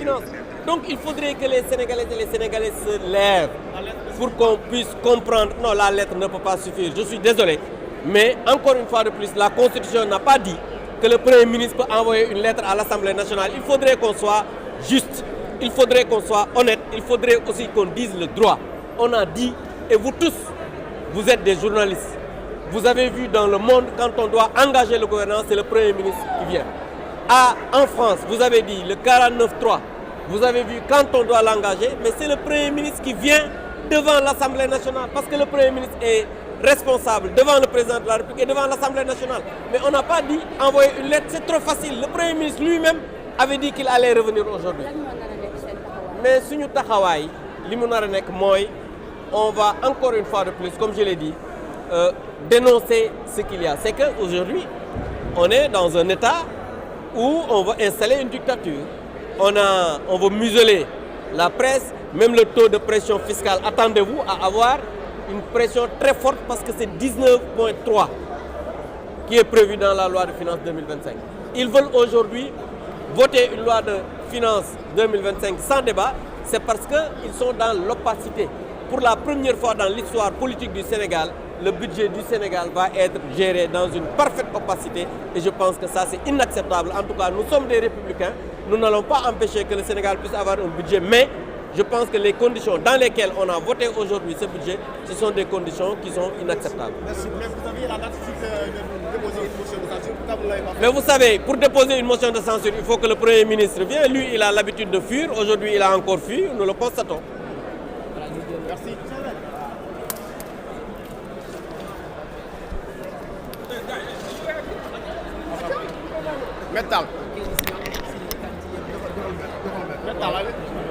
Finances. Donc il faudrait que les Sénégalais et les Sénégalais se lèvent pour qu'on puisse comprendre. Non, la lettre ne peut pas suffire, je suis désolé. Mais encore une fois de plus, la Constitution n'a pas dit que le Premier ministre peut envoyer une lettre à l'Assemblée nationale. Il faudrait qu'on soit juste, il faudrait qu'on soit honnête, il faudrait aussi qu'on dise le droit. On a dit, et vous tous, vous êtes des journalistes. Vous avez vu dans le monde, quand on doit engager le gouvernement, c'est le Premier ministre qui vient. En France, vous avez dit le 49-3. Vous avez vu quand on doit l'engager, mais c'est le Premier ministre qui vient devant l'Assemblée nationale. Parce que le Premier ministre est responsable devant le président de la République et devant l'Assemblée nationale. Mais on n'a pas dit envoyer une lettre, c'est trop facile. Le Premier ministre lui-même avait dit qu'il allait revenir aujourd'hui. Mais si nous taxawaay, li mu nar a nekk mooy on va encore une fois de plus, comme je l'ai dit, dénoncer ce qu'il y a. C'est qu'aujourd'hui, on est dans un état où on va installer une dictature. On veut museler la presse, même le taux de pression fiscale. Attendez-vous à avoir une pression très forte parce que c'est 19,3 qui est prévu dans la loi de finances 2025. Ils veulent aujourd'hui voter une loi de finances 2025 sans débat, c'est parce qu'ils sont dans l'opacité. Pour la première fois dans l'histoire politique du Sénégal, le budget du Sénégal va être géré dans une parfaite opacité et je pense que ça c'est inacceptable. En tout cas, nous sommes des républicains, nous n'allons pas empêcher que le Sénégal puisse avoir un budget, mais je pense que les conditions dans lesquelles on a voté aujourd'hui ce budget, ce sont des conditions qui sont inacceptables. Merci. Mais vous aviez la date de déposer une motion de censure, pourquoi vous ne l'avez pas fait? Mais vous savez, pour déposer une motion de censure, il faut que le Premier ministre vienne. Lui, il a l'habitude de fuir. Aujourd'hui, il a encore fui. Nous le constatons. Merci. Métal. Métal, allez.